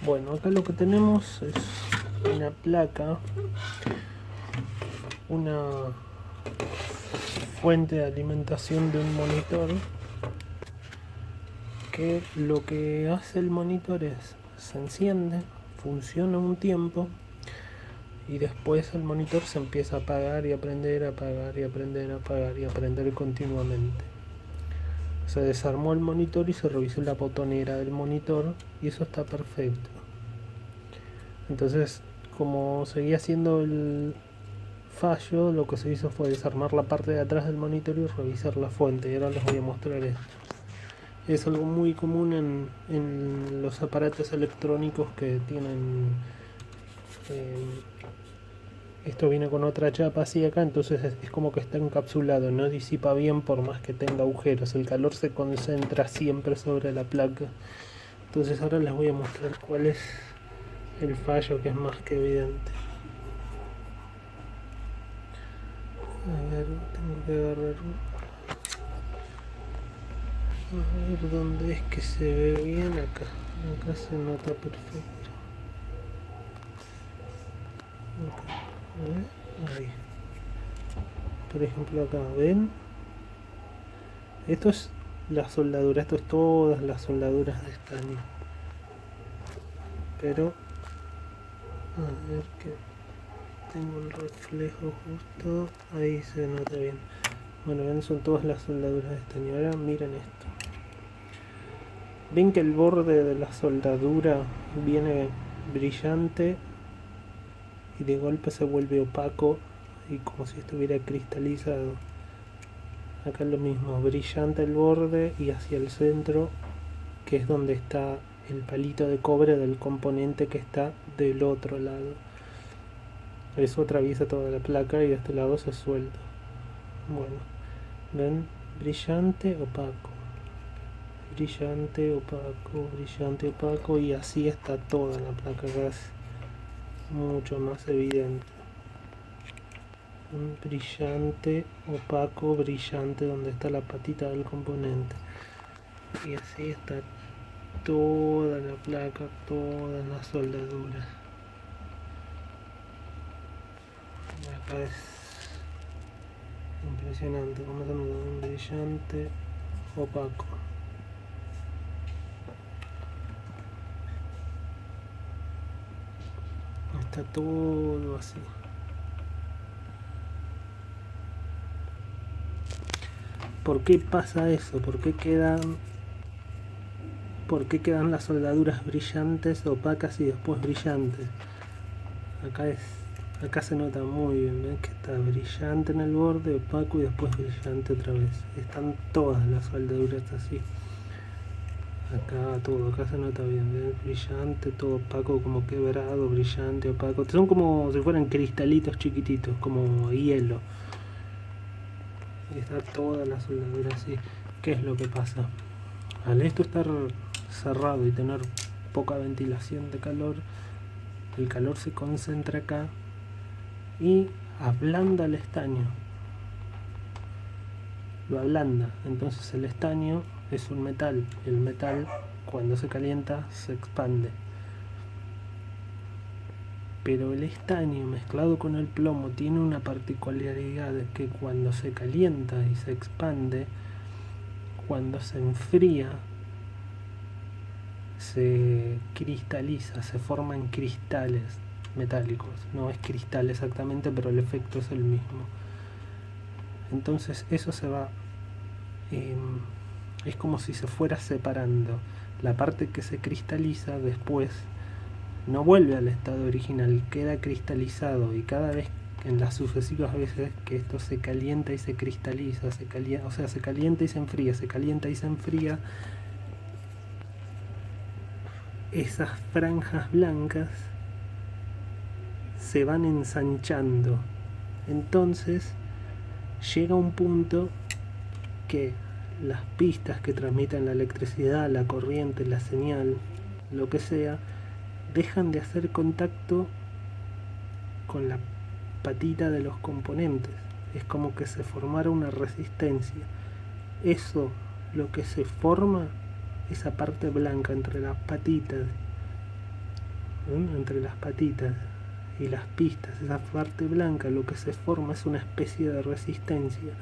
Bueno, acá lo que tenemos es una placa, una fuente de alimentación de un monitor, que lo que hace el monitor es se enciende, funciona un tiempo y después el monitor se empieza a apagar y aprender, a apagar y aprender, a apagar y aprender continuamente. Se desarmó el monitor y se revisó la botonera del monitor y eso está perfecto. Entonces, como seguía siendo el fallo, lo que se hizo fue desarmar la parte de atrás del monitor y revisar la fuente. Y ahora les voy a mostrar esto. Es algo muy común en los aparatos electrónicos que tienen... esto viene con otra chapa así acá, entonces es como que está encapsulado, no disipa bien por más que tenga agujeros. El calor se concentra siempre sobre la placa. Entonces ahora les voy a mostrar cuál es el fallo, que es más que evidente. A ver, tengo que agarrar... A ver dónde es que se ve bien acá. Acá se nota perfecto. Acá. Ahí. Por ejemplo acá, ¿ven? Esto es la soldadura, esto es todas las soldaduras de estaño. Pero, a ver que tengo el reflejo justo, ahí se nota bien. Bueno, ven, son todas las soldaduras de estaño. Ahora miren esto. Ven que el borde de la soldadura viene brillante y de golpe se vuelve opaco y como si estuviera cristalizado. Acá es lo mismo, brillante el borde y hacia el centro, que es donde está el palito de cobre del componente que está del otro lado. Eso atraviesa toda la placa y de este lado se suelta. Bueno, ven, brillante, opaco, brillante, opaco, brillante, opaco, y así está toda la placa. Acá es mucho más evidente. Un brillante, opaco, brillante, donde está la patita del componente. Y así está toda la placa, todas las soldaduras. Acá es impresionante, como se nota, un brillante, opaco. Está todo así. ¿Por qué pasa eso? ¿Por qué quedan las soldaduras brillantes, opacas y después brillantes? Acá se nota muy bien, ¿ves? Que está brillante en el borde, opaco y después brillante otra vez. Están todas las soldaduras así. Acá se nota bien, ¿ves? Brillante, todo opaco, como quebrado, brillante, opaco. Son como si fueran cristalitos chiquititos, como hielo. Y está toda la soldadura así. ¿Qué es lo que pasa? Al esto estar cerrado y tener poca ventilación de calor, el calor se concentra acá y ablanda el estaño. Lo ablanda. Entonces el estaño es un metal. El metal, cuando se calienta, se expande. Pero el estaño mezclado con el plomo tiene una particularidad, de que cuando se calienta y se expande, cuando se enfría, se cristaliza, se forman cristales metálicos. No es cristal exactamente, pero el efecto es el mismo. Entonces eso se va, es como si se fuera separando. La parte que se cristaliza después no vuelve al estado original, queda cristalizado, y cada vez, en las sucesivas veces que esto se calienta y se cristaliza, se calienta y se enfría, se calienta y se enfría, esas franjas blancas se van ensanchando. Entonces llega un punto que las pistas que transmiten la electricidad, la corriente, la señal, lo que sea, dejan de hacer contacto con la patita de los componentes. Es como que se formara una resistencia. Eso, lo que se forma, esa parte blanca entre las patitas entre las patitas y las pistas, esa parte blanca, lo que se forma es una especie de resistencia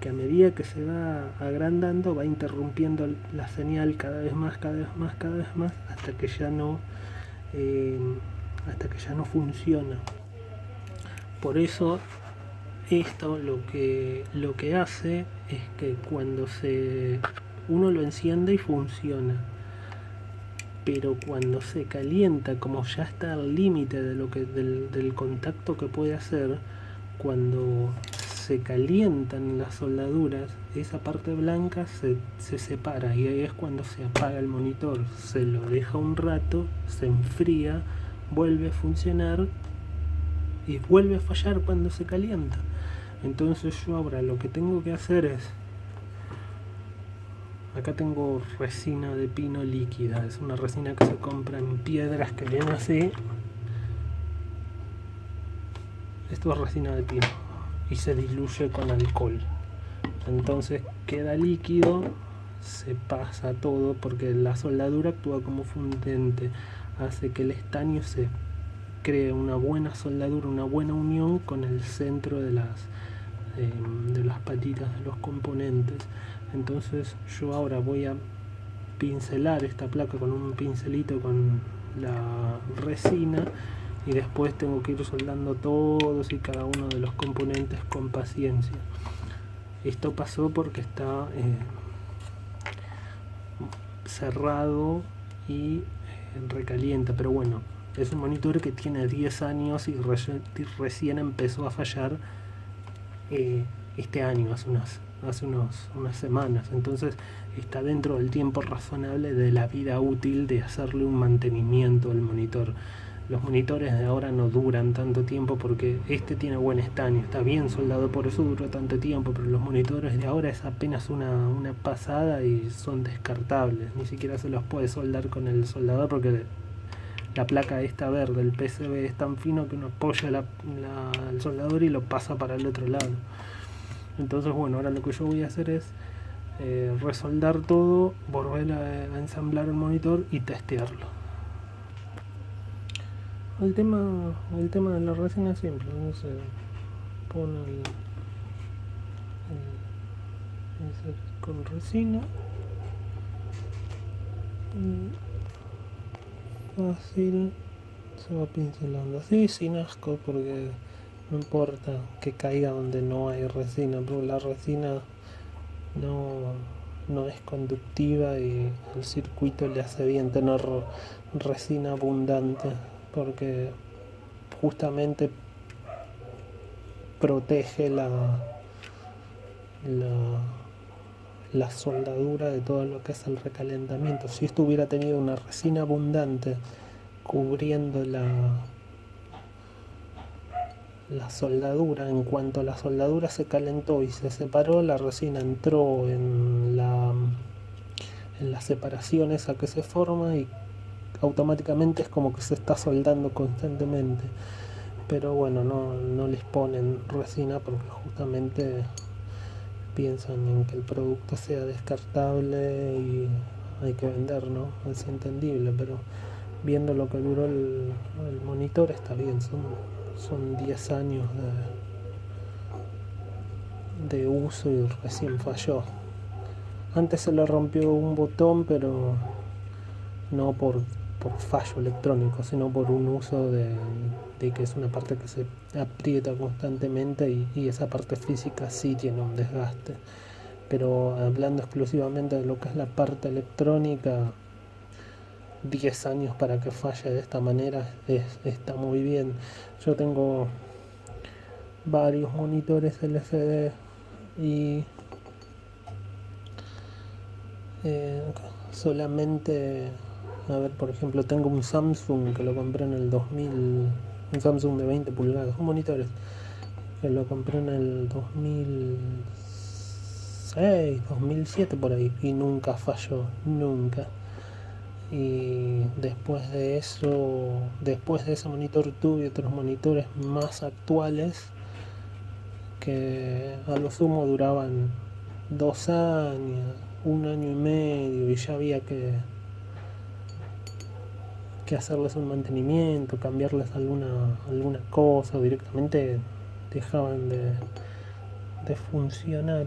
que a medida que se va agrandando va interrumpiendo la señal cada vez más, cada vez más, cada vez más, eh, hasta que ya no funciona. Por eso esto lo que hace es que cuando uno lo enciende y funciona, pero cuando se calienta, como ya está al límite de del contacto que puede hacer, cuando se calientan las soldaduras, esa parte blanca se separa y ahí es cuando se apaga el monitor, se lo deja un rato, se enfría, vuelve a funcionar y vuelve a fallar cuando se calienta. Entonces yo ahora lo que tengo que hacer es, acá tengo resina de pino líquida, es una resina que se compra en piedras que viene así. Esto es resina de pino y se diluye con alcohol. Entonces queda líquido, se pasa todo porque la soldadura actúa como fundente, hace que el estaño se cree una buena soldadura, una buena unión con el centro de las patitas de los componentes. Entonces yo ahora voy a pincelar esta placa con un pincelito con la resina y después tengo que ir soldando todos y cada uno de los componentes con paciencia. Esto pasó porque está cerrado y recalienta, pero bueno, es un monitor que tiene 10 años y recién empezó a fallar este año, hace unas semanas. Entonces está dentro del tiempo razonable de la vida útil de hacerle un mantenimiento al monitor. Los monitores de ahora no duran tanto tiempo porque este tiene buen estaño, está bien soldado, por eso duró tanto tiempo, pero los monitores de ahora es apenas una pasada y son descartables, ni siquiera se los puede soldar con el soldador porque la placa esta verde, el PCB, es tan fino que uno apoya el soldador y lo pasa para el otro lado. Entonces bueno, ahora lo que yo voy a hacer es resoldar todo, volver a ensamblar el monitor y testearlo. El tema de la resina es simple, ¿no? Se pone con resina y fácil se va pincelando así, sin asco, porque no importa que caiga donde no hay resina, pero la resina no es conductiva y el circuito le hace bien tener resina abundante porque justamente protege la soldadura de todo lo que es el recalentamiento. Si esto hubiera tenido una resina abundante cubriendo la soldadura, en cuanto la soldadura se calentó y se separó, la resina entró en la separación esa que se forma y automáticamente es como que se está soldando constantemente. Pero bueno, no les ponen resina porque justamente piensan en que el producto sea descartable y hay que vender, ¿no? Es entendible, pero viendo lo que duró el monitor está bien, son 10 años de uso y recién falló. Antes se le rompió un botón, pero no por fallo electrónico, sino por un uso de que es una parte que se aprieta constantemente y esa parte física sí tiene un desgaste. Pero hablando exclusivamente de lo que es la parte electrónica, 10 años para que falle de esta manera está muy bien. Yo tengo varios monitores LCD y solamente, a ver, por ejemplo, tengo un Samsung que lo compré en el 2000, un Samsung de 20 pulgadas, un monitor que lo compré en el 2006, 2007 por ahí y nunca falló, nunca. Y después de ese monitor tuve otros monitores más actuales que a lo sumo duraban 2 años, 1 año y medio y ya había que que hacerles un mantenimiento, cambiarles alguna cosa, o directamente dejaban de funcionar.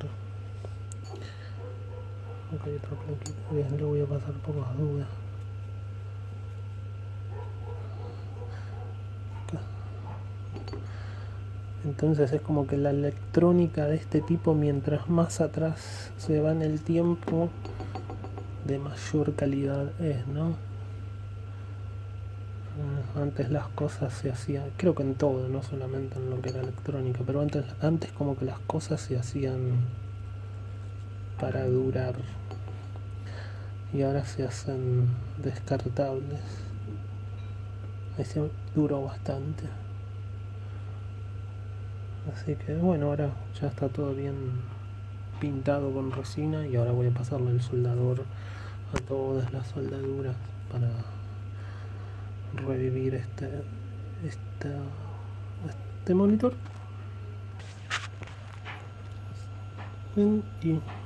Ok, otro plaquito, bien, lo voy a pasar por las dudas. Acá. Entonces es como que la electrónica de este tipo, mientras más atrás se va en el tiempo, de mayor calidad es, ¿no? Antes las cosas se hacían, creo que en todo, no solamente en lo que era electrónica, pero antes como que las cosas se hacían para durar y ahora se hacen descartables. Ese duró bastante. Así que bueno, ahora ya está todo bien pintado con resina y ahora voy a pasarle el soldador a todas las soldaduras para revivir este monitor. Y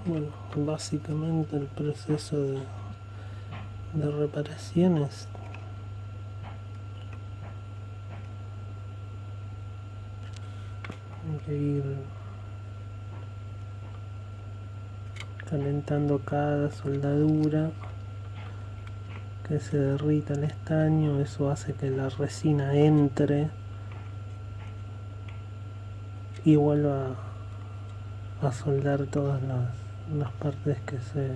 bueno, básicamente el proceso de reparaciones hay que ir calentando cada soldadura, que se derrita el estaño. Eso hace que la resina entre y vuelva a soldar todas las partes que se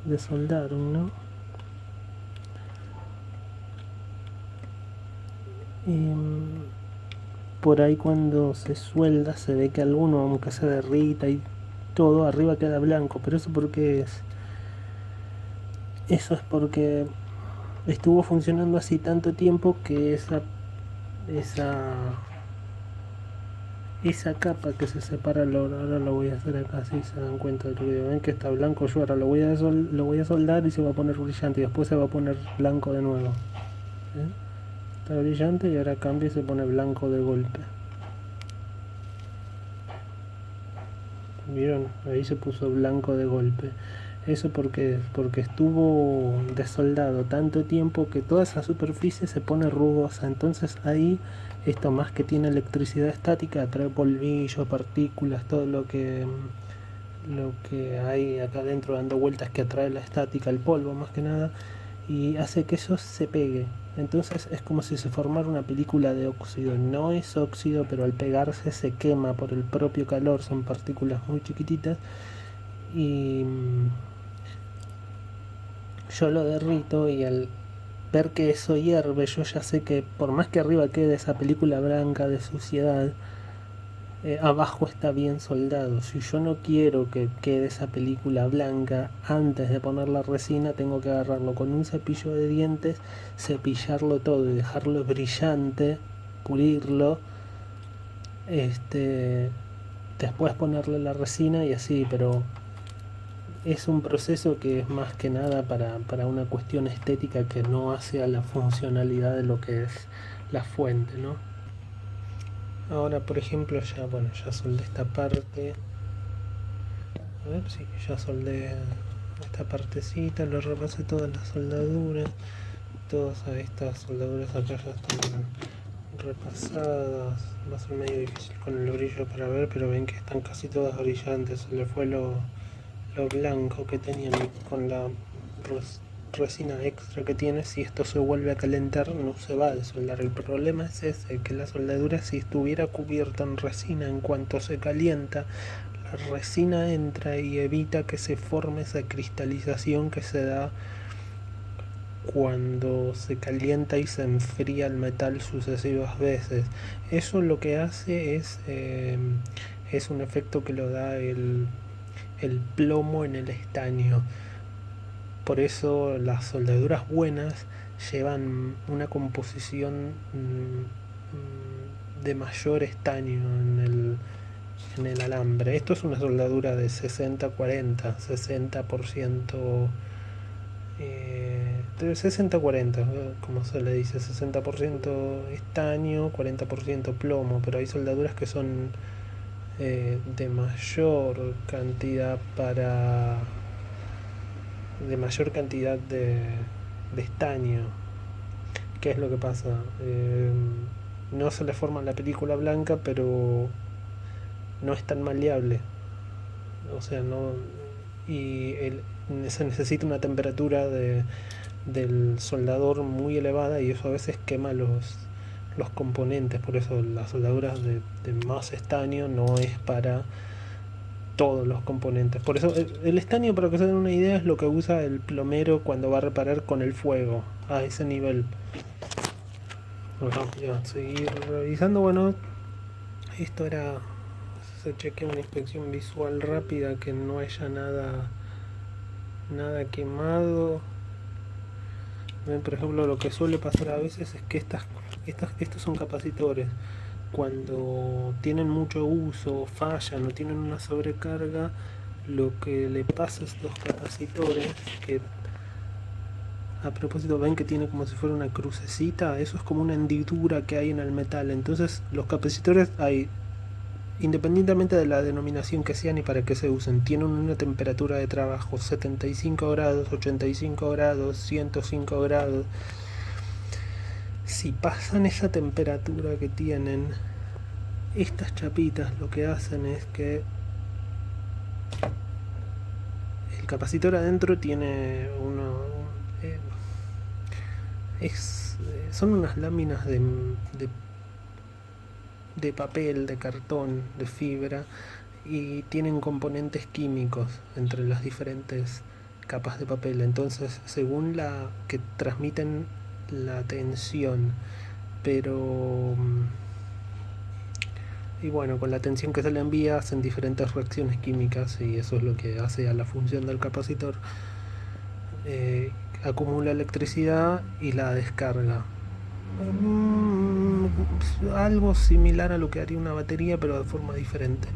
desoldaron, ¿no? Y por ahí cuando se suelda se ve que alguno, aunque se derrita y todo, arriba queda blanco. Pero eso porque eso es porque estuvo funcionando así tanto tiempo que esa capa que se separa, ahora lo voy a hacer acá, si se dan cuenta del video. Ven que está blanco, yo ahora lo voy a soldar y se va a poner brillante y después se va a poner blanco de nuevo. ¿Eh? Está brillante y ahora cambia y se pone blanco de golpe. ¿Vieron? Ahí se puso blanco de golpe. Eso porque estuvo desoldado tanto tiempo que toda esa superficie se pone rugosa. Entonces ahí, esto más que tiene electricidad estática, atrae polvillo, partículas, todo lo que hay acá adentro dando vueltas, que atrae la estática, el polvo más que nada, y hace que eso se pegue. Entonces es como si se formara una película de óxido. No es óxido, pero al pegarse se quema por el propio calor. Son partículas muy chiquititas. Y yo lo derrito y al ver que eso hierve, yo ya sé que por más que arriba quede esa película blanca de suciedad, abajo está bien soldado. Si yo no quiero que quede esa película blanca antes de poner la resina, tengo que agarrarlo con un cepillo de dientes, cepillarlo todo y dejarlo brillante, pulirlo, después ponerle la resina y así. Pero es un proceso que es más que nada para una cuestión estética, que no hace a la funcionalidad de lo que es la fuente, ¿no? Ahora, por ejemplo, ya soldé esta parte. A ver, sí, ya soldé esta partecita, lo repasé todas las soldaduras. Todas estas soldaduras acá ya están repasadas. Va a ser medio difícil con el brillo para ver, pero ven que están casi todas brillantes. Se le fue lo blanco que tenían con la resina extra que tiene. Si esto se vuelve a calentar, no se va a desoldar. El problema es ese, que la soldadura, si estuviera cubierta en resina, en cuanto se calienta, la resina entra y evita que se forme esa cristalización que se da cuando se calienta y se enfría el metal sucesivas veces. Eso lo que hace es un efecto que lo da el plomo en el estaño. Por eso las soldaduras buenas llevan una composición de mayor estaño en el alambre. Esto es una soldadura de 60-40, 60%, 60-40, como se le dice, 60% estaño, 40% plomo, pero hay soldaduras que son de mayor cantidad de de estaño. ¿Qué es lo que pasa? No se le forma la película blanca, pero no es tan maleable. O sea, no. Y se necesita una temperatura del soldador muy elevada y eso a veces quema los componentes. Por eso las soldaduras de más estaño no es para todos los componentes. Por eso el estaño, para que se den una idea, es lo que usa el plomero cuando va a reparar con el fuego, a ese nivel. Bueno, ya, seguir revisando. Bueno, esto era, se chequea una inspección visual rápida, que no haya nada quemado. Por ejemplo, lo que suele pasar a veces es que estos son capacitores. Cuando tienen mucho uso, fallan o tienen una sobrecarga, lo que le pasa a estos capacitores, que a propósito ven que tiene como si fuera una crucecita, eso es como una hendidura que hay en el metal. Entonces los capacitores hay, independientemente de la denominación que sean y para qué se usen, tienen una temperatura de trabajo: 75 grados, 85 grados, 105 grados. Si pasan esa temperatura que tienen, estas chapitas lo que hacen es que el capacitor adentro tiene eh, son unas láminas de papel, de cartón, de fibra, y tienen componentes químicos entre las diferentes capas de papel. Entonces, según la que transmiten la tensión, pero y bueno, con la tensión que se le envía hacen diferentes reacciones químicas y eso es lo que hace a la función del capacitor. Acumula electricidad y la descarga. Algo similar a lo que haría una batería, pero de forma diferente.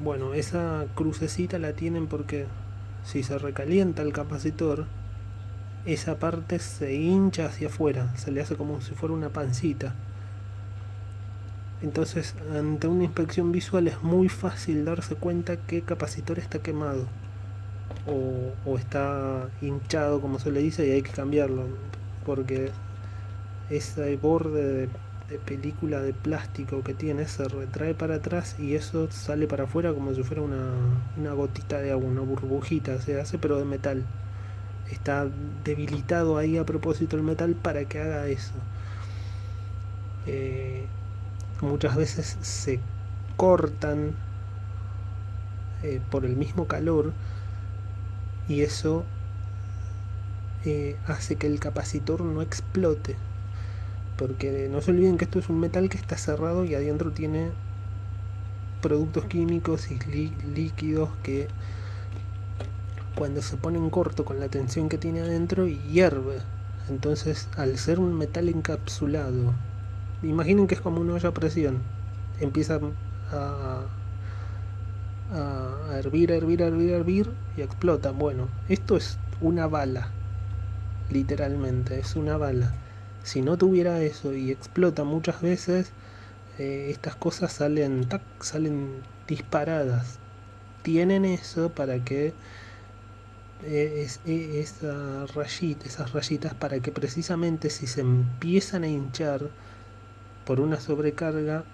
Bueno, esa crucecita la tienen porque si se recalienta el capacitor, esa parte se hincha hacia afuera, se le hace como si fuera una pancita. Entonces, ante una inspección visual es muy fácil darse cuenta qué capacitor está quemado o está hinchado, como se le dice, y hay que cambiarlo, porque ese borde de película de plástico que tiene se retrae para atrás y eso sale para afuera como si fuera una gotita de agua, una burbujita se hace, pero de metal. Está debilitado ahí a propósito el metal para que haga eso. Muchas veces se cortan por el mismo calor y eso hace que el capacitor no explote, porque no se olviden que esto es un metal que está cerrado y adentro tiene productos químicos y líquidos que cuando se ponen corto con la tensión que tiene adentro hierve. Entonces, al ser un metal encapsulado, imaginen que es como una olla a presión, empieza a, a hervir, hervir, hervir, hervir y explota. Bueno, esto es una bala, literalmente, es una bala. Si no tuviera eso y explota muchas veces, estas cosas salen disparadas. Tienen eso para que esas rayitas, para que precisamente si se empiezan a hinchar por una sobrecarga,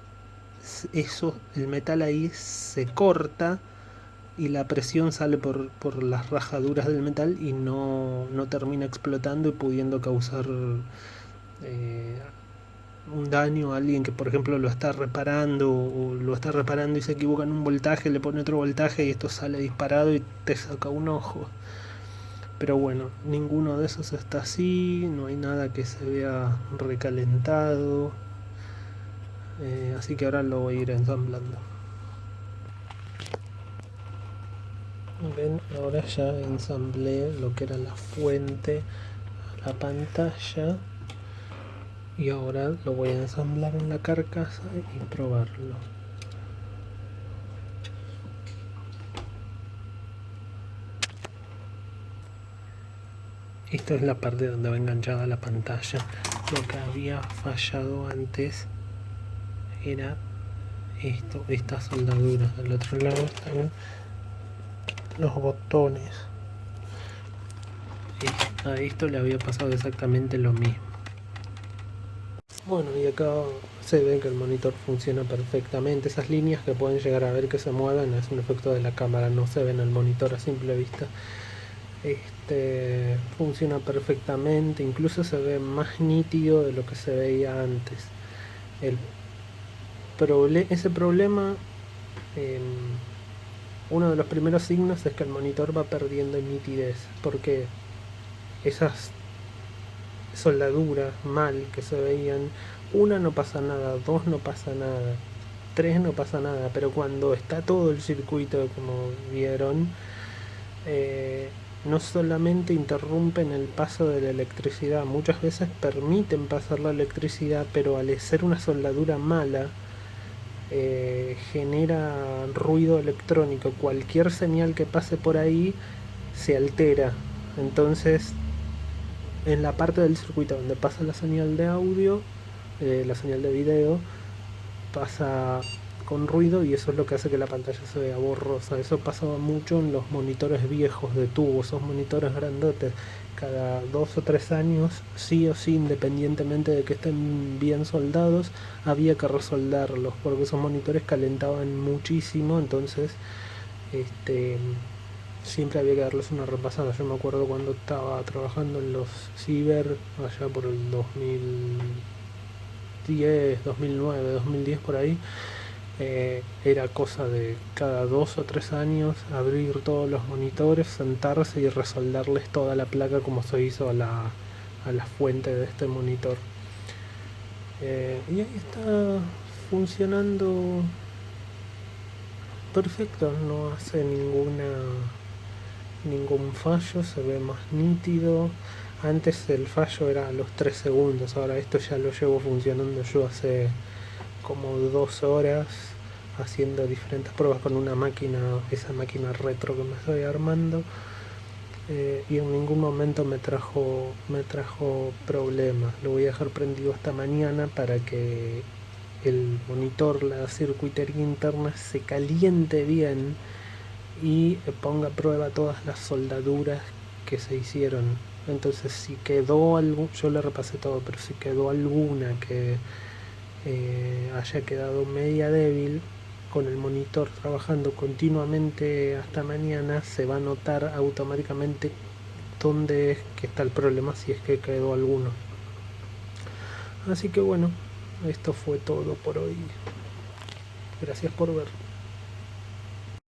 el metal ahí se corta y la presión sale por las rajaduras del metal y no termina explotando y pudiendo causar un daño a alguien que por ejemplo lo está reparando o lo está reparando y se equivoca en un voltaje, le pone otro voltaje y esto sale disparado y te saca un ojo. Pero bueno, ninguno de esos está así, no hay nada que se vea recalentado, así que ahora lo voy a ir ensamblando. Ven, ahora ya ensamblé lo que era la fuente a la pantalla y ahora lo voy a ensamblar en la carcasa y probarlo. Esta es la parte donde va enganchada la pantalla. Lo que había fallado antes era estas soldaduras. Del otro lado están los botones. A esto le había pasado exactamente lo mismo. Bueno, y acá se ve que el monitor funciona perfectamente. Esas líneas que pueden llegar a ver que se mueven es un efecto de la cámara, no se ve en el monitor a simple vista. Funciona perfectamente, incluso se ve más nítido de lo que se veía antes. Ese problema, eh, uno de los primeros signos es que el monitor va perdiendo nitidez, porque esas soldaduras mal que se veían, una no pasa nada, dos no pasa nada, tres no pasa nada, pero cuando está todo el circuito, como vieron, no solamente interrumpen el paso de la electricidad, muchas veces permiten pasar la electricidad, pero al ser una soldadura mala, genera ruido electrónico. Cualquier señal que pase por ahí se altera. Entonces, en la parte del circuito donde pasa la señal de audio, la señal de video, pasa con ruido y eso es lo que hace que la pantalla se vea borrosa. Eso pasaba mucho en los monitores viejos de tubo, esos monitores grandotes. Cada 2 o 3 años, sí o sí, independientemente de que estén bien soldados, había que resoldarlos porque esos monitores calentaban muchísimo. Entonces siempre había que darles una repasada. Yo me acuerdo cuando estaba trabajando en los ciber allá por el 2010, 2009, 2010 por ahí. Era cosa de cada 2 o 3 años abrir todos los monitores, sentarse y resoldarles toda la placa como se hizo a la fuente de este monitor. Y ahí está funcionando perfecto, no hace ningún fallo, se ve más nítido. Antes el fallo era a los 3 segundos, ahora esto ya lo llevo funcionando yo hace como 2 horas, haciendo diferentes pruebas con una máquina, esa máquina retro que me estoy armando, y en ningún momento me trajo problemas. Lo voy a dejar prendido hasta mañana para que el monitor, la circuitería interna se caliente bien y ponga a prueba todas las soldaduras que se hicieron. Entonces si quedó algo, yo le repasé todo, pero si quedó alguna que haya quedado media débil, con el monitor trabajando continuamente hasta mañana, se va a notar automáticamente dónde es que está el problema, si es que quedó alguno. Así que bueno, esto fue todo por hoy. Gracias por ver.